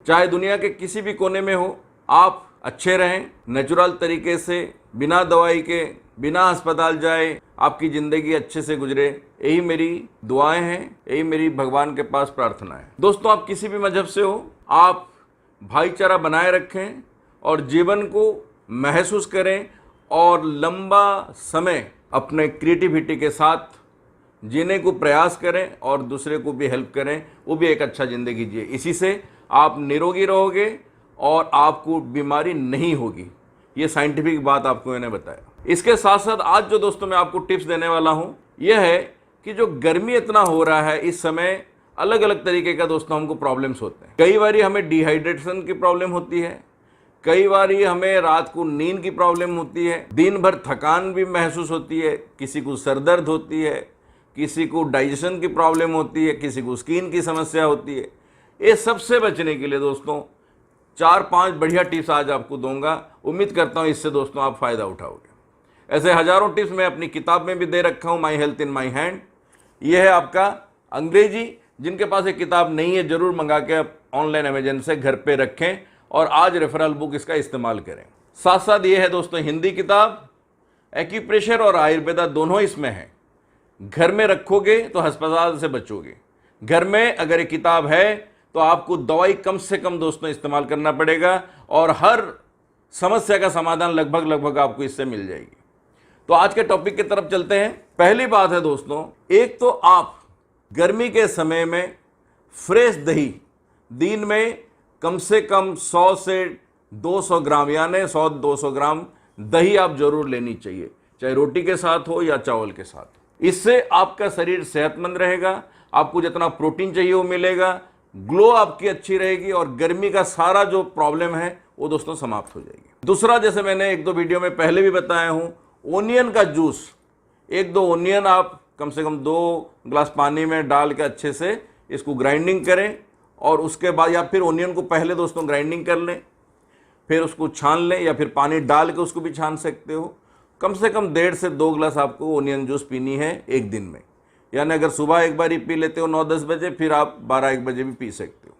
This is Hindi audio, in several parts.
चाहे दुनिया के किसी भी कोने में हो, आप अच्छे रहें, नेचुरल तरीके से, बिना दवाई के, बिना अस्पताल जाए आपकी ज़िंदगी अच्छे से गुजरे, यही मेरी दुआएं हैं, यही मेरी भगवान के पास प्रार्थना है। दोस्तों, आप किसी भी मजहब से हो, आप भाईचारा बनाए रखें और जीवन को महसूस करें और लंबा समय अपने क्रिएटिविटी के साथ जीने को प्रयास करें और दूसरे को भी हेल्प करें, वो भी एक अच्छा ज़िंदगी जिए। इसी से आप निरोगी रहोगे और आपको बीमारी नहीं होगी। ये साइंटिफिक बात आपको मैंने बताया। इसके साथ साथ आज जो दोस्तों मैं आपको टिप्स देने वाला हूँ यह है कि जो गर्मी इतना हो रहा है इस समय, अलग अलग तरीके का दोस्तों हमको प्रॉब्लम्स होते हैं। कई बार हमें डिहाइड्रेशन की प्रॉब्लम होती है, कई बार हमें रात को नींद की प्रॉब्लम होती है, दिन भर थकान भी महसूस होती है, किसी को सर दर्द होती है, किसी को डाइजेशन की प्रॉब्लम होती है, किसी को स्किन की समस्या होती है। ये सबसे बचने के लिए दोस्तों 4-5 बढ़िया टिप्स आज आपको दूंगा। उम्मीद करता हूँ इससे दोस्तों आप फ़ायदा उठाओगे। ऐसे हज़ारों टिप्स मैं अपनी किताब में भी दे रखा हूँ, my health in my hand. ये है आपका अंग्रेजी। जिनके पास एक किताब नहीं है ज़रूर मंगा के आप ऑनलाइन अमेजन से घर पे रखें और आज रेफरल बुक इसका इस्तेमाल करें। साथ साथ ये है दोस्तों हिंदी किताब, एक्यूप्रेशर और आयुर्वेदा दोनों इसमें है। घर में रखोगे तो अस्पताल से बचोगे। घर में अगर ये किताब है तो आपको दवाई कम से कम दोस्तों इस्तेमाल करना पड़ेगा और हर समस्या का समाधान लगभग आपको इससे मिल जाएगी। तो आज के टॉपिक की तरफ चलते हैं। पहली बात है दोस्तों, एक तो आप गर्मी के समय में फ्रेश दही दिन में कम से कम 100 से 200 ग्राम यानी 100-200 ग्राम दही आप जरूर लेनी चाहिए, चाहे रोटी के साथ हो या चावल के साथ। इससे आपका शरीर सेहतमंद रहेगा, आपको जितना प्रोटीन चाहिए वो मिलेगा, ग्लो आपकी अच्छी रहेगी और गर्मी का सारा जो प्रॉब्लम है वो दोस्तों समाप्त हो जाएगी। दूसरा, जैसे मैंने 1-2 वीडियो में पहले भी बताया हूँ, ओनियन का जूस, 1-2 ओनियन आप कम से कम 2 ग्लास पानी में डाल के अच्छे से इसको ग्राइंडिंग करें और उसके बाद, या फिर ओनियन को पहले दोस्तों ग्राइंडिंग कर लें, फिर उसको छान लें या फिर पानी डाल के उसको भी छान सकते हो। कम से कम 1.5 से 2 ग्लास आपको ओनियन जूस पीनी है एक दिन में। यानी अगर सुबह एक बार ही पी लेते हो 9-10 बजे, फिर आप 12-1 बजे भी पी सकते हो।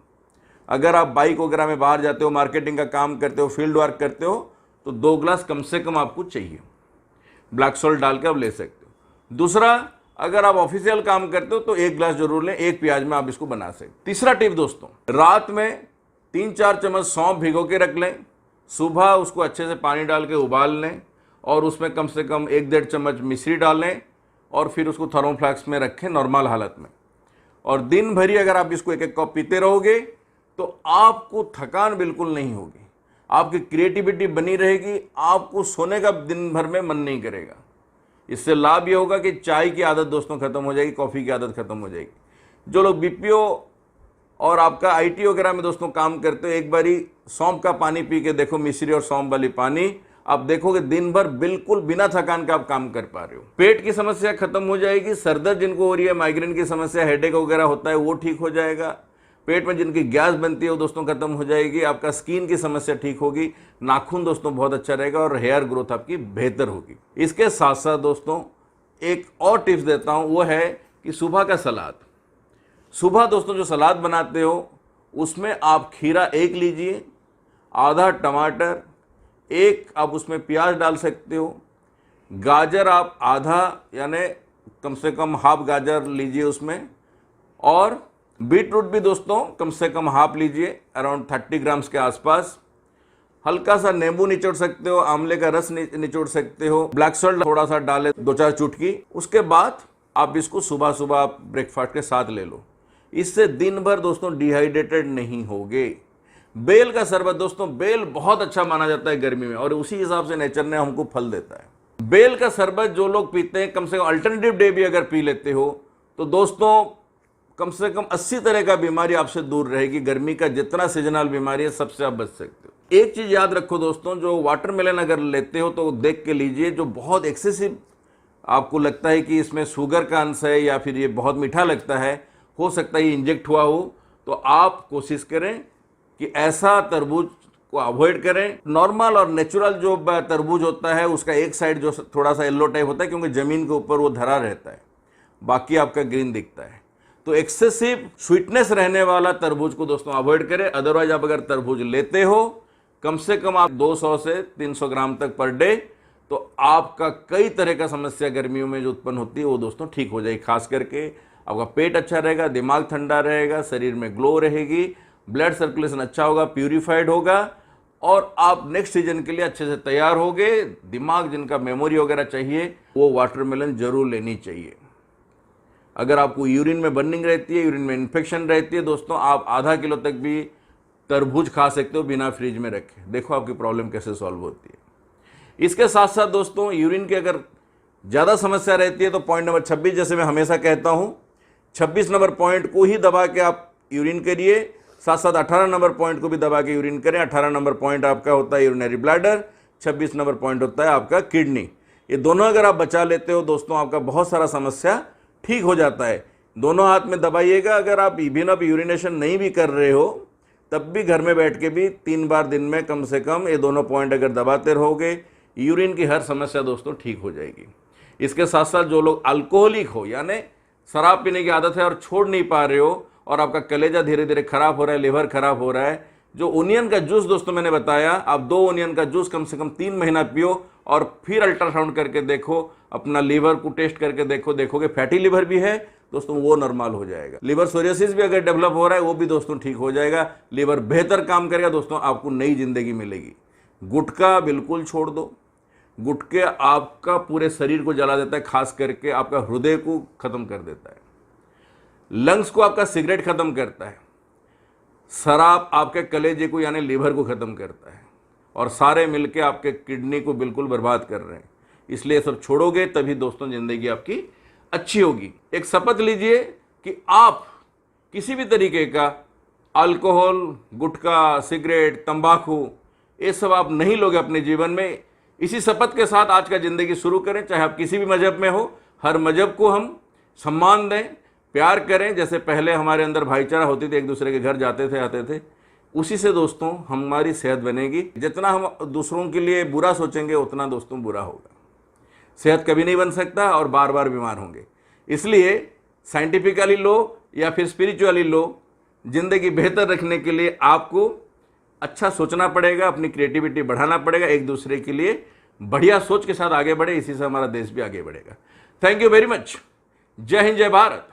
अगर आप बाइक वगैरह में बाहर जाते हो, मार्केटिंग का काम करते हो, फील्ड वर्क करते हो, तो 2 ग्लास कम से कम आपको चाहिए। ब्लैक सॉल्ट डाल के आप ले सकते हो। दूसरा, अगर आप ऑफिशियल काम करते हो तो 1 ग्लास जरूर लें, 1 प्याज में आप इसको बना सकते। तीसरा टिप दोस्तों, रात में 3-4 चम्मच सौंफ भिगो के रख लें, सुबह उसको अच्छे से पानी डाल के उबाल लें और उसमें कम से कम 1-1.5 चम्मच मिश्री डालें और फिर उसको थर्मोफ्लास्क में रखें नॉर्मल हालत में। और दिन भरी अगर आप इसको 1-1 कप पीते रहोगे तो आपको थकान बिल्कुल नहीं होगी, आपकी क्रिएटिविटी बनी रहेगी, आपको सोने का दिन भर में मन नहीं करेगा। इससे लाभ ये होगा कि चाय की आदत दोस्तों खत्म हो जाएगी, कॉफ़ी की आदत खत्म हो जाएगी। जो लोग बीपीओ और आपका आईटी वगैरह में दोस्तों काम करते हो, एक बारी सौंफ का पानी पी के देखो, मिश्री और सौंफ वाली पानी, आप देखोगे दिन भर बिल्कुल बिना थकान के आप काम कर पा रहे हो। पेट की समस्या खत्म हो जाएगी, सरदर्द जिनको हो रही है, माइग्रेन की समस्या, हेडेक वगैरह होता है, वो ठीक हो जाएगा। पेट में जिनकी गैस बनती है वो दोस्तों खत्म हो जाएगी। आपका स्किन की समस्या ठीक होगी, नाखून दोस्तों बहुत अच्छा रहेगा और हेयर ग्रोथ आपकी बेहतर होगी। इसके साथ साथ दोस्तों एक और टिप्स देता हूँ, वो है कि सुबह का सलाद। सुबह दोस्तों जो सलाद बनाते हो उसमें आप खीरा 1 लीजिए, आधा टमाटर, 1 आप उसमें प्याज डाल सकते हो, गाजर आप आधा यानी कम से कम हाफ गाजर लीजिए उसमें, और बीट रूट भी दोस्तों कम से कम हाफ लीजिए, अराउंड 30 ग्राम्स के आसपास। हल्का सा नींबू निचोड़ सकते हो, आंवले का रस निचोड़ सकते हो, ब्लैक सॉल्ट थोड़ा सा डाले 2-4 चुटकी। उसके बाद आप इसको सुबह सुबह आप ब्रेकफास्ट के साथ ले लो। इससे दिन भर दोस्तों डिहाइड्रेटेड नहीं होगे। बेल का शरबत दोस्तों, बेल बहुत अच्छा माना जाता है गर्मी में और उसी हिसाब से नेचर ने हमको फल देता है। बेल का शरबत जो लोग पीते हैं, कम से कम अल्टरनेटिव डे भी अगर पी लेते हो तो दोस्तों कम से कम 80 तरह का बीमारी आपसे दूर रहेगी। गर्मी का जितना सीजनल बीमारी है सबसे आप बच सकते हो। एक चीज याद रखो दोस्तों, जो वाटरमेलन अगर लेते हो तो देख के लीजिए, जो बहुत एक्सेसिव आपको लगता है कि इसमें शुगर का अंश है या फिर ये बहुत मीठा लगता है, हो सकता है ये इंजेक्ट हुआ हो, तो आप कोशिश करें कि ऐसा तरबूज को अवॉइड करें। नॉर्मल और नेचुरल जो तरबूज होता है उसका एक साइड जो थोड़ा सा येलो टाइप होता है, क्योंकि ज़मीन के ऊपर वो धरा रहता है, बाकी आपका ग्रीन दिखता है। तो एक्सेसिव स्वीटनेस रहने वाला तरबूज को दोस्तों अवॉइड करें। अदरवाइज आप अगर तरबूज लेते हो कम से कम आप 200 से 300 ग्राम तक पर डे, तो आपका कई तरह का समस्या गर्मियों में जो उत्पन्न होती है वो दोस्तों ठीक हो जाएगी। खास करके आपका पेट अच्छा रहेगा, दिमाग ठंडा रहेगा, शरीर में ग्लो रहेगी, ब्लड सर्कुलेशन अच्छा होगा, प्यूरिफाइड होगा और आप नेक्स्ट सीजन के लिए अच्छे से तैयार होगे। दिमाग जिनका मेमोरी वगैरह चाहिए वो वाटरमेलन जरूर लेनी चाहिए। अगर आपको यूरिन में बर्निंग रहती है, यूरिन में इन्फेक्शन रहती है दोस्तों, आप आधा किलो तक भी तरबूज खा सकते हो बिना फ्रिज में रखे। देखो आपकी प्रॉब्लम कैसे सॉल्व होती है। इसके साथ साथ दोस्तों यूरिन की अगर ज़्यादा समस्या रहती है तो पॉइंट नंबर 26, जैसे मैं हमेशा कहता हूँ, 26 नंबर पॉइंट को ही दबा के आप यूरिन करिए, साथ साथ 18 नंबर पॉइंट को भी दबा के यूरिन करें। 18 नंबर पॉइंट आपका होता है यूरिनरी ब्लैडर, 26 नंबर पॉइंट होता है आपका किडनी। ये दोनों अगर आप बचा लेते हो दोस्तों, आपका बहुत सारा समस्या ठीक हो जाता है। दोनों हाथ में दबाइएगा। अगर आप इवन आप यूरिनेशन नहीं भी कर रहे हो तब भी घर में बैठ के भी 3 बार दिन में कम से कम ये दोनों पॉइंट अगर दबाते रहोगे, यूरिन की हर समस्या दोस्तों ठीक हो जाएगी। इसके साथ साथ जो लोग अल्कोहलिक हो, यानी शराब पीने की आदत है और छोड़ नहीं पा रहे हो और आपका कलेजा धीरे धीरे खराब हो रहा है, लिवर खराब हो रहा है, जो ओनियन का जूस दोस्तों मैंने बताया, आप 2 ओनियन का जूस कम से कम 3 महीना पियो और फिर अल्ट्रासाउंड करके देखो, अपना लीवर को टेस्ट करके देखो, देखोगे फैटी लीवर भी है दोस्तों, वो नॉर्मल हो जाएगा। लिवर सोरियासिस भी अगर डेवलप हो रहा है वो भी दोस्तों ठीक हो जाएगा। लिवर बेहतर काम करेगा दोस्तों, आपको नई जिंदगी मिलेगी। गुटखा बिल्कुल छोड़ दो। गुटखे आपका पूरे शरीर को जला देता है, खास करके आपका हृदय को खत्म कर देता है, लंग्स को आपका सिगरेट खत्म करता है, शराब आपके कलेजे को यानी लीवर को खत्म करता है और सारे मिलके आपके किडनी को बिल्कुल बर्बाद कर रहे हैं। इसलिए सब छोड़ोगे तभी दोस्तों जिंदगी आपकी अच्छी होगी। एक शपथ लीजिए कि आप किसी भी तरीके का अल्कोहल, गुटखा, सिगरेट, तंबाकू ये सब आप नहीं लोगे अपने जीवन में। इसी शपथ के साथ आज का ज़िंदगी शुरू करें, चाहे आप किसी भी मजहब में हो। हर मजहब को हम सम्मान दें, प्यार करें। जैसे पहले हमारे अंदर भाईचारा होती थी, एक दूसरे के घर जाते थे, आते थे, उसी से दोस्तों हमारी सेहत बनेगी। जितना हम दूसरों के लिए बुरा सोचेंगे उतना दोस्तों बुरा होगा। सेहत कभी नहीं बन सकता और बार बार बीमार होंगे। इसलिए साइंटिफिकली लो या फिर स्पिरिचुअली लो, जिंदगी बेहतर रखने के लिए आपको अच्छा सोचना पड़ेगा, अपनी क्रिएटिविटी बढ़ाना पड़ेगा, एक दूसरे के लिए बढ़िया सोच के साथ आगे बढ़े। इसी से हमारा देश भी आगे बढ़ेगा। Thank you very much. जय हिंद, जय भारत।